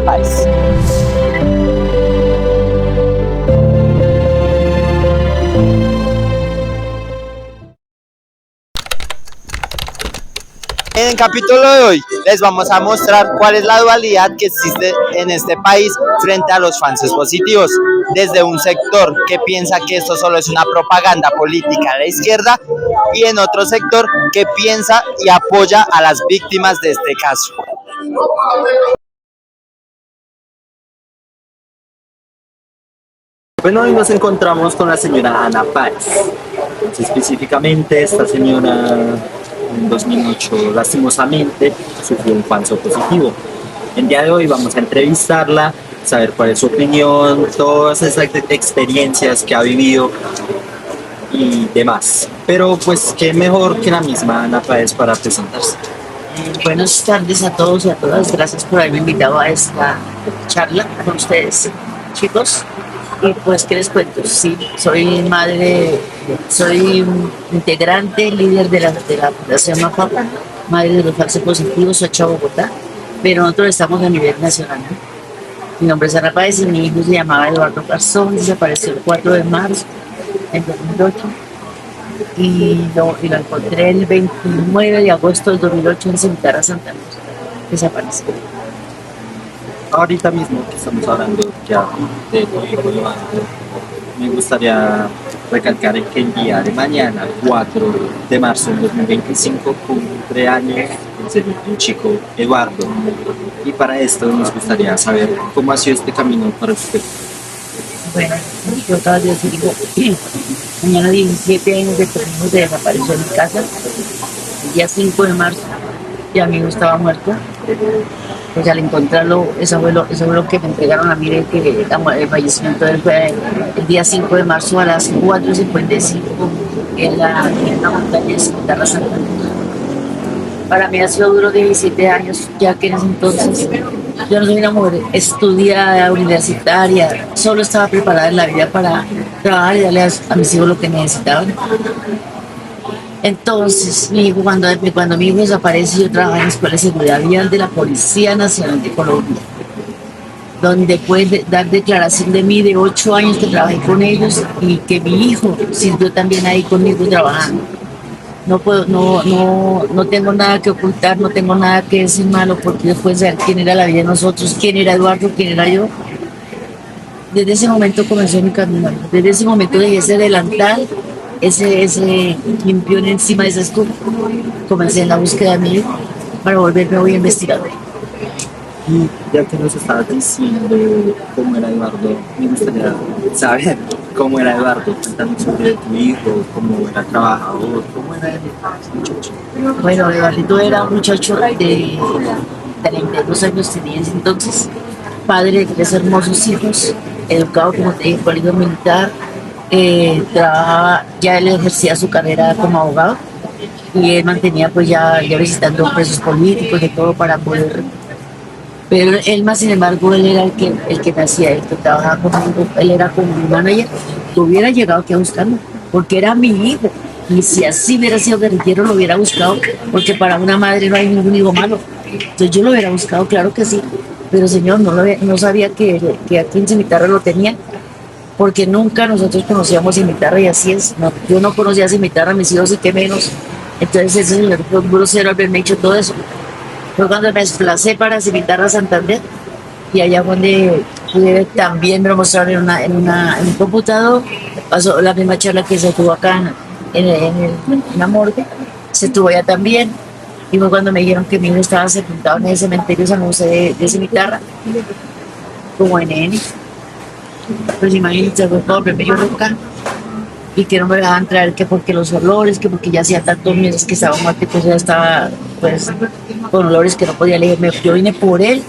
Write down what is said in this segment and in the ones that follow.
Páez. En el capítulo de hoy les vamos a mostrar cuál es la dualidad que existe en este país frente a los falsos positivos, desde un sector que piensa que esto solo es una propaganda política de la izquierda y en otro sector que piensa y apoya a las víctimas de este caso. Bueno, hoy nos encontramos con la señora Ana Páez. Específicamente, esta señora en 2008 lastimosamente sufrió un falso positivo. El día de hoy vamos a entrevistarla, saber cuál es su opinión, todas esas experiencias que ha vivido y demás. Pero pues qué mejor que la misma Ana Páez para presentarse. Buenas tardes a todos y a todas. Gracias por haberme invitado a esta charla con ustedes, chicos. Y pues, ¿qué les cuento? Sí, soy madre, soy integrante, líder de la Fundación Mapapa, madre de los falsos positivos, soy de Bogotá, pero nosotros estamos a nivel nacional, ¿no? Mi nombre es Ana Páez y mi hijo se llamaba Eduardo Garzón, desapareció el 4 de marzo del 2008 y lo encontré el 29 de agosto del 2008 en Cimitarra, Santa Cruz. Desapareció. Ahorita mismo que estamos hablando ya de tu hijo Eduardo, me gustaría recalcar que el día de mañana, 4 de marzo de 2025, cumple años el chico Eduardo. Y para esto nos gustaría saber cómo ha sido este camino para usted. Bueno, yo acabo de decir que mañana 17 años de que mi hijo se desapareció en mi casa, el día 5 de marzo, y mi hijo estaba muerto. Pues al encontrarlo, eso fue lo que me entregaron a mí de que el fallecimiento de él fue el día 5 de marzo a las 4:55 en la montaña de Cimitarra, Santa Cruz. Para mí ha sido duro 17 años, ya que en ese entonces yo no soy una mujer estudiada, universitaria, solo estaba preparada en la vida para trabajar y darle a mis hijos lo que necesitaban. Entonces, cuando mi hijo desaparece, yo trabajaba en la Escuela de Seguridad Vial de la Policía Nacional de Colombia, donde puede dar declaración de mí de 8 años que trabajé con ellos y que mi hijo sirvió también ahí conmigo trabajando. No tengo nada que ocultar, no tengo nada que decir malo, porque después de saber quién era la vida de nosotros, quién era Eduardo, quién era yo. Desde ese momento comenzó mi camino, desde ese momento dejé ese delantal, ese limpión encima de esa estufa. Comencé en la búsqueda de mi hijo para volverme hoy investigador. Y ya que nos estabas diciendo cómo era Eduardo, me gustaría saber cómo era Eduardo, cuéntanos sobre tu hijo, cómo era trabajador, cómo era el muchacho. Bueno, Eduardito era un muchacho de 32 años, tenía ese entonces, padre de 3 hermosos hijos, educado, como te dije, colegio militar, trabajaba, ya él ejercía su carrera como abogado y él mantenía pues ya visitando presos políticos de todo para poder, pero él más sin embargo él era el que me hacía esto, trabajaba conmigo, él era como mi manager, que hubiera llegado aquí a buscarlo porque era mi hijo y si así hubiera sido guerrillero lo hubiera buscado, porque para una madre no hay ningún hijo malo, entonces yo lo hubiera buscado, claro que sí, pero señor, no sabía que aquí en Cimitarra lo tenían, porque nunca nosotros conocíamos Cimitarra y así es. No, yo no conocía Cimitarra, mis hijos y qué menos. Entonces ese señor fue un grosero haberme hecho todo eso. Fue cuando me desplacé para Cimitarra, Santander, y allá fue donde pude también me lo mostraron en un computador. Pasó la misma charla que se tuvo acá en la morgue, se tuvo allá también. Y fue cuando me dijeron que mi hijo estaba sepultado en ese cementerio San José de Cimitarra, como NN. Pues imagínense, fue todo yo loca y que no me dejaban traer, que porque los olores, que porque ya hacía tantos meses que estaba muerto, pues ya estaba pues con olores que no podía leerme. Yo vine por él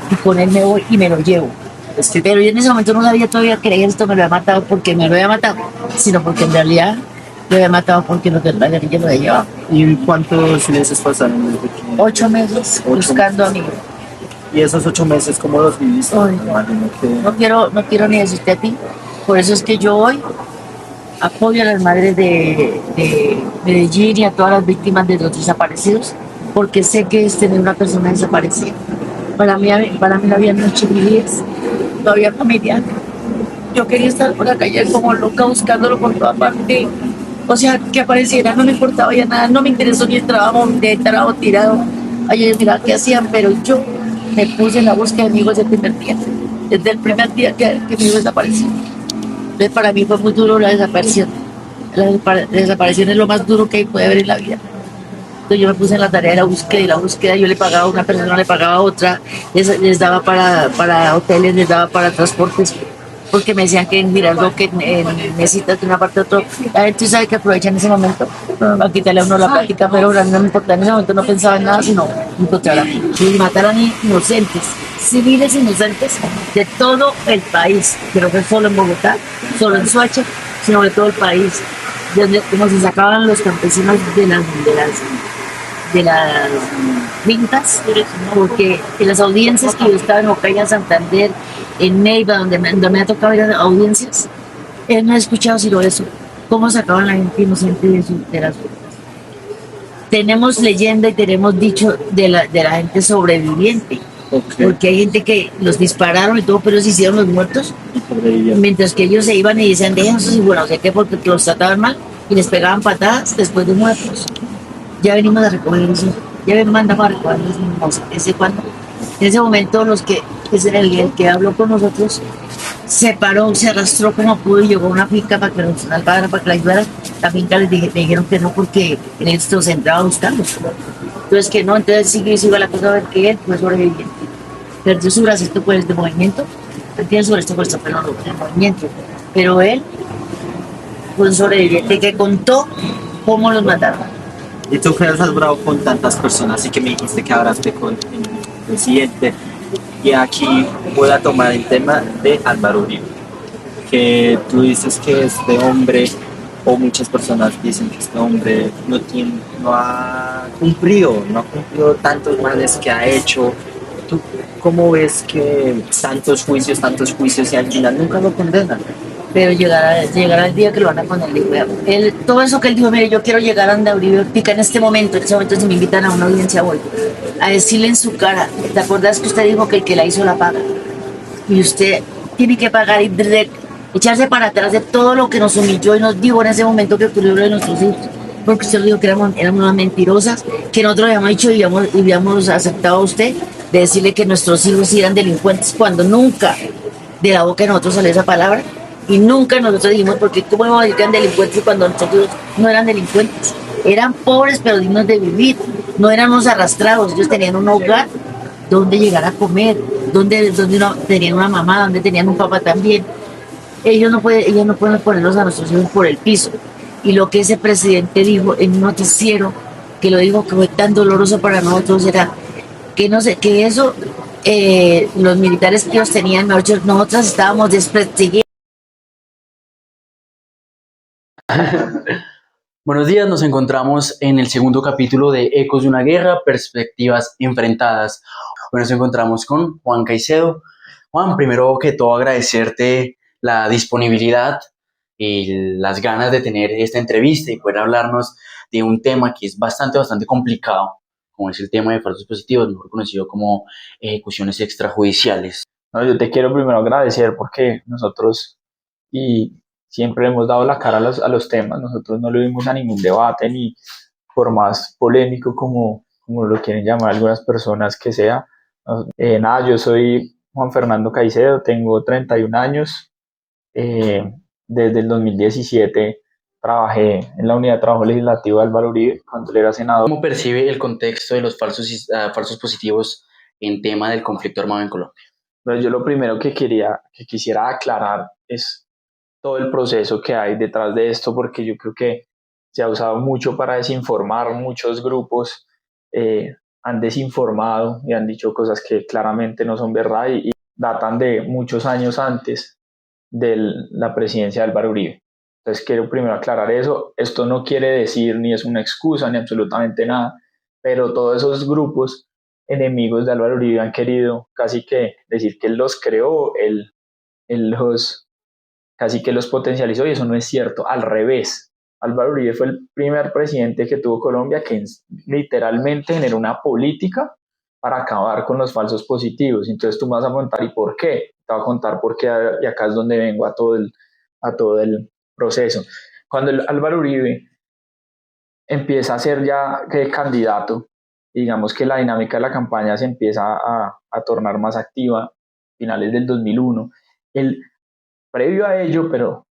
y con él me voy y me lo llevo. Pero yo en ese momento no sabía todavía que el ejército me lo había matado porque me lo había matado, sino porque en realidad lo había matado porque los de la guerrilla lo había llevado. ¿Y cuántos meses pasaron desde que... 8 meses buscando a mi hijo. ¿Y esos 8 meses cómo los viviste? No quiero ni decirte a ti. Por eso es que yo hoy apoyo a las madres de Medellín y a todas las víctimas de los desaparecidos, porque sé que es tener una persona desaparecida. Para mí no había noche ni días, no había familia. Yo quería estar por la calle como loca buscándolo por toda parte. O sea, que apareciera, no me importaba ya nada, no me interesó ni el trabajo, de trabajo tirado. Ayer mira qué hacían, pero yo me puse en la búsqueda de mi hijo desde el primer día. Desde el primer día que mi hijo desapareció. Entonces para mí fue muy duro la desaparición. La desaparición es lo más duro que puede haber en la vida. Entonces yo me puse en la tarea de la búsqueda y la búsqueda yo le pagaba a una persona, le pagaba a otra, les daba para hoteles, les daba para transportes, porque me decían que en Girardot que necesitas de una parte a otra. La gente sabe que aprovecha en ese momento a quitarle a uno la práctica, pero a mí no me importaba, en ese momento no pensaba en nada, sino encontrar a mí. Y matar a inocentes, civiles inocentes de todo el país, pero no solo en Bogotá, solo en Soacha, sino de todo el país, donde como se sacaban los campesinos de las fincas, porque en las audiencias que yo estaba en Ocaña, Santander, en Neiva, donde me ha tocado ir a audiencias, él no ha escuchado sino eso, cómo sacaban a la gente inocente de las fincas. Tenemos leyenda y tenemos dicho de la gente sobreviviente, Okay. porque hay gente que los dispararon y todo, pero se hicieron los muertos, mientras que ellos se iban y decían, déjense, y bueno, sé qué, porque los trataban mal y les pegaban patadas después de muertos. Ya venimos a recoger eso, ya mandamos a recoger eso, no sé, en ese momento el que habló con nosotros se paró, se arrastró como pudo y llegó a una finca para que nos salvaran, para que la ayudaran. La finca le dijeron que no porque en esto se entraba a buscarlos. Entonces que no, entonces sigue la cosa a ver que él fue sobreviviente. Perdió su bracito por este movimiento, él tiene su brazo por esto, pero no por el movimiento. Pero él fue un sobreviviente que contó cómo los mataron. Y tú que has hablado con tantas personas y que me dijiste que hablaste con el presidente, y aquí voy a tomar el tema de Álvaro Uribe, que tú dices que este hombre, o muchas personas dicen que este hombre no ha cumplido tantos males que ha hecho. ¿Tú cómo ves que tantos juicios y al final nunca lo condenan? Pero llegará el día que lo van a condenar. Todo eso que él dijo, mire, yo quiero llegar a donde Uribe Pica en ese momento si me invitan a una audiencia voy, a decirle en su cara, ¿te acuerdas que usted dijo que el que la hizo la paga? Y usted tiene que pagar y echarse para atrás de todo lo que nos humilló y nos dijo en ese momento que ocurrió lo de nuestros hijos. Porque usted dijo que éramos unas mentirosas, que nosotros habíamos dicho y habíamos aceptado a usted de decirle que nuestros hijos eran delincuentes cuando nunca de la boca de nosotros salió esa palabra. Y nunca nosotros dijimos, porque ¿cómo íbamos a decir que eran delincuentes cuando nosotros no eran delincuentes? Eran pobres pero dignos de vivir, no eran unos arrastrados, ellos tenían un hogar donde llegar a comer, donde tenían una mamá, donde tenían un papá también. Ellos no pueden ponerlos a nuestros hijos por el piso. Y lo que ese presidente dijo en un noticiero, que lo dijo que fue tan doloroso para nosotros, era que no sé, que eso, los militares que ellos tenían, nosotros estábamos desprestigiados. Buenos días, nos encontramos en el segundo capítulo de Ecos de una guerra, perspectivas enfrentadas. Hoy nos encontramos con Juan Caicedo. Juan, primero que todo agradecerte la disponibilidad y las ganas de tener esta entrevista y poder hablarnos de un tema que es bastante complicado, como es el tema de falsos positivos, mejor conocido como ejecuciones extrajudiciales. No, yo te quiero primero agradecer porque nosotros y siempre hemos dado la cara a los temas, nosotros no le dimos a ningún debate ni por más polémico como lo quieren llamar algunas personas que sea. Nada, yo soy Juan Fernando Caicedo, tengo 31 años, desde el 2017 trabajé en la unidad de trabajo legislativo de Álvaro Uribe cuando él era senador. ¿Cómo percibe el contexto de los falsos positivos en tema del conflicto armado en Colombia? Pero yo lo primero que quisiera aclarar es todo el proceso que hay detrás de esto, porque yo creo que se ha usado mucho para desinformar, muchos grupos han desinformado y han dicho cosas que claramente no son verdad y datan de muchos años antes de la presidencia de Álvaro Uribe. Entonces quiero primero aclarar eso. Esto no quiere decir ni es una excusa ni absolutamente nada, pero todos esos grupos enemigos de Álvaro Uribe han querido casi que decir que él los creó, él casi que los potencializó, y eso no es cierto, al revés. Álvaro Uribe fue el primer presidente que tuvo Colombia que literalmente generó una política para acabar con los falsos positivos. Entonces tú me vas a preguntar, ¿y por qué? Te voy a contar por qué, y acá es donde vengo a todo el proceso. Cuando Álvaro Uribe empieza a ser ya candidato, digamos que la dinámica de la campaña se empieza a tornar más activa, finales del 2001. Previo a ello, pero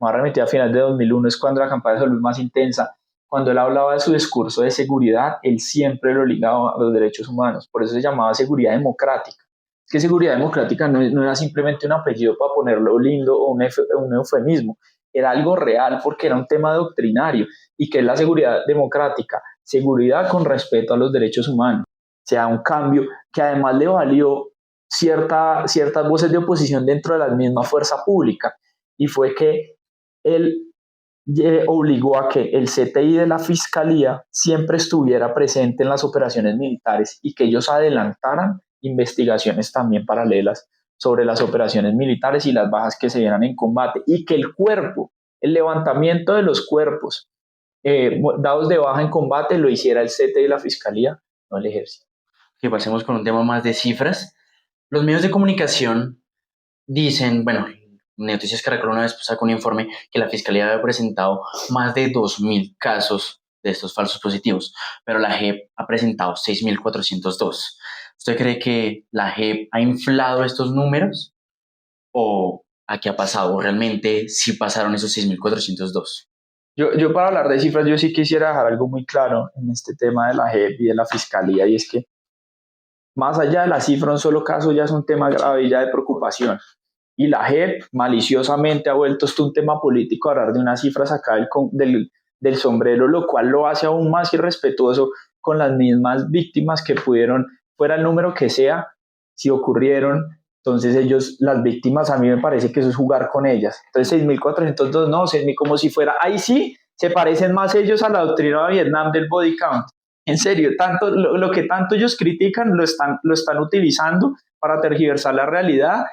más remitido a finales de 2001, es cuando la campaña se volvió más intensa. Cuando él hablaba de su discurso de seguridad, él siempre lo ligaba a los derechos humanos, por eso se llamaba seguridad democrática. Es que seguridad democrática no era simplemente un apellido para ponerlo lindo o un eufemismo, era algo real porque era un tema doctrinario. ¿Y qué es la seguridad democrática? Seguridad con respeto a los derechos humanos. O sea, un cambio que además le valió ciertas voces de oposición dentro de la misma fuerza pública, y fue que él obligó a que el CTI de la Fiscalía siempre estuviera presente en las operaciones militares y que ellos adelantaran investigaciones también paralelas sobre las operaciones militares y las bajas que se dieran en combate, y que el levantamiento de los cuerpos dados de baja en combate lo hiciera el CTI de la Fiscalía, no el Ejército. Que pasemos con un tema más de cifras. Los medios de comunicación dicen, bueno, Noticias Caracol una vez sacó un informe que la Fiscalía había presentado más de 2.000 casos de estos falsos positivos, pero la JEP ha presentado 6.402. ¿Usted cree que la JEP ha inflado estos números o a qué ha pasado? ¿O realmente sí pasaron esos 6.402? Yo para hablar de cifras, yo sí quisiera dejar algo muy claro en este tema de la JEP y de la Fiscalía, y es que más allá de la cifra, un solo caso ya es un tema grave y ya de preocupación. Y la JEP maliciosamente ha vuelto esto un tema político, a hablar de unas cifras acá del sombrero, lo cual lo hace aún más irrespetuoso con las mismas víctimas que pudieron, fuera el número que sea, si ocurrieron. Entonces ellos, las víctimas, a mí me parece que eso es jugar con ellas. Entonces 6.402, no, 6.000 como si fuera, ahí sí, se parecen más ellos a la doctrina de Vietnam del body count. En serio, lo que tanto ellos critican lo están utilizando para tergiversar la realidad,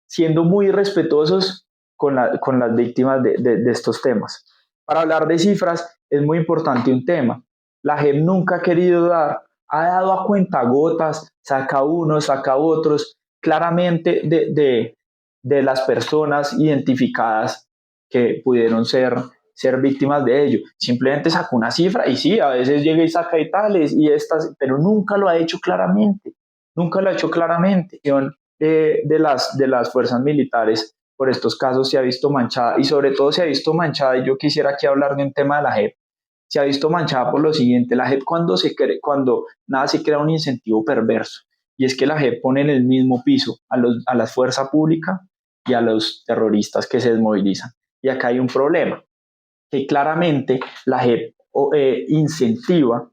siendo muy respetuosos con las víctimas de estos temas. Para hablar de cifras es muy importante un tema. La JEP nunca ha querido ha dado a cuentagotas, saca unos, saca otros, claramente de las personas identificadas que pudieron ser víctimas de ello. Simplemente sacó una cifra y sí, a veces llega y saca y tales y estas, pero nunca lo ha hecho claramente. Nunca lo ha hecho claramente. De las fuerzas militares por estos casos se ha visto manchada, y sobre todo se ha visto manchada, y yo quisiera aquí hablar de un tema de la JEP, se ha visto manchada por lo siguiente. La JEP cuando nada se crea un incentivo perverso, y es que la JEP pone en el mismo piso a la fuerza pública y a los terroristas que se desmovilizan, y acá hay un problema, que claramente la JEP incentiva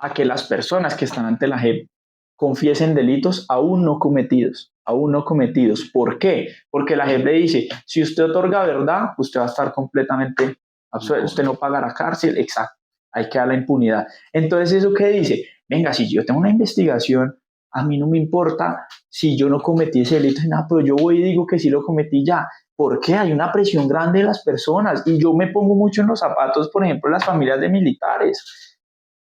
a que las personas que están ante la JEP confiesen delitos aún no cometidos. ¿Por qué? Porque la JEP le dice, si usted otorga verdad, usted va a estar completamente absuelto, usted no pagará cárcel, exacto, hay que dar la impunidad. Entonces, ¿eso qué dice? Venga, si yo tengo una investigación, a mí no me importa si yo no cometí ese delito, nada, pero yo voy y digo que sí lo cometí ya. ¿Por qué? Hay una presión grande de las personas, y yo me pongo mucho en los zapatos, por ejemplo, las familias de militares.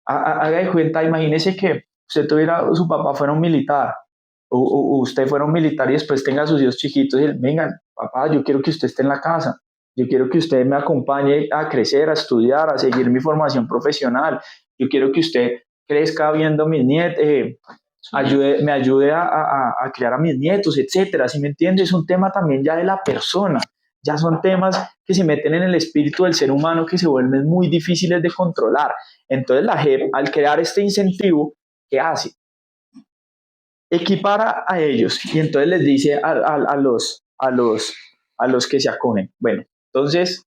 Haga de cuenta, imagínese que usted su papá fuera un militar, o usted fuera un militar y después tenga a sus hijos chiquitos y él, venga, papá, yo quiero que usted esté en la casa, yo quiero que usted me acompañe a crecer, a estudiar, a seguir mi formación profesional, yo quiero que usted crezca viendo a mis nietos, me ayude a criar a mis nietos, etcétera. ¿Sí me entiende? Es un tema también ya de la persona, ya son temas que se meten en el espíritu del ser humano, que se vuelven muy difíciles de controlar. Entonces la JEP, al crear este incentivo, ¿qué hace? Equipara a ellos, y entonces les dice a los que se acogen, bueno, entonces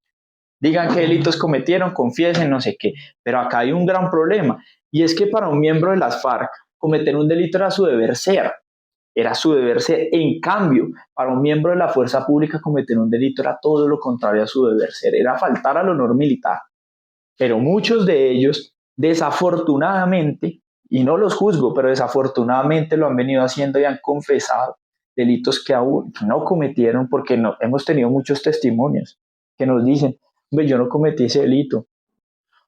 digan qué delitos cometieron, confiesen, no sé qué. Pero acá hay un gran problema, y es que para un miembro de las FARC cometer un delito era su deber ser. En cambio, para un miembro de la fuerza pública cometer un delito era todo lo contrario a su deber ser, era faltar al honor militar. Pero muchos de ellos, desafortunadamente, y no los juzgo, pero desafortunadamente lo han venido haciendo y han confesado delitos que aún no cometieron, porque hemos tenido muchos testimonios que nos dicen, yo no cometí ese delito.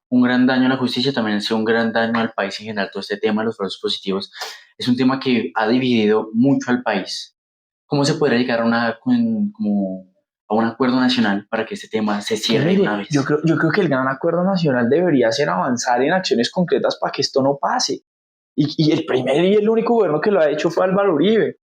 un gran daño a la justicia, también ha sido un gran daño al país en general. Todo este tema de los falsos positivos es un tema que ha dividido mucho al país. ¿Cómo se podría llegar a, como a un acuerdo nacional para que este tema se cierre de Mire, una vez? yo creo que el gran acuerdo nacional debería ser avanzar en acciones concretas para que esto no pase. Y el primer y el único gobierno que lo ha hecho fue Álvaro Uribe.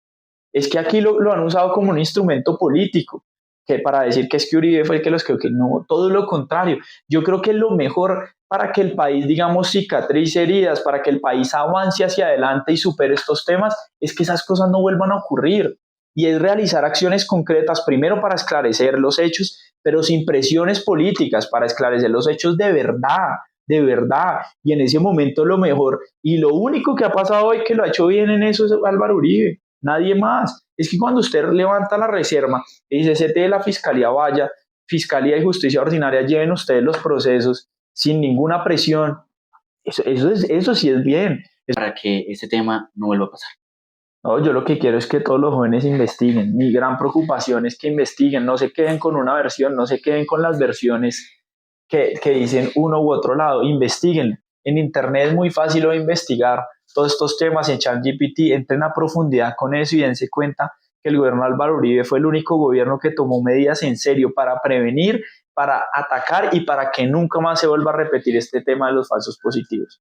Es que aquí lo han usado como un instrumento político, que para decir que es que Uribe fue el que los creó, que no, todo lo contrario. Yo creo que lo mejor para que el país, digamos, cicatrice heridas, para que el país avance hacia adelante y supere estos temas, es que esas cosas no vuelvan a ocurrir. Y es realizar acciones concretas, primero para esclarecer los hechos, pero sin presiones políticas, para esclarecer los hechos de verdad, de verdad. Y en ese momento lo mejor, y lo único que ha pasado hoy que lo ha hecho bien en eso es Álvaro Uribe, nadie más. Es que cuando usted levanta la reserva y dice, CT de la Fiscalía vaya, Fiscalía y Justicia Ordinaria lleven ustedes los procesos sin ninguna presión, eso sí es bien. Para que este tema no vuelva a pasar. No, yo lo que quiero es que todos los jóvenes investiguen. Mi gran preocupación es que investiguen, no se queden con una versión, no se queden con las versiones que dicen uno u otro lado, investiguen. En internet es muy fácil hoy investigar todos estos temas en ChatGPT, entren a profundidad con eso y dense cuenta que el gobierno de Álvaro Uribe fue el único gobierno que tomó medidas en serio para prevenir, para atacar y para que nunca más se vuelva a repetir este tema de los falsos positivos.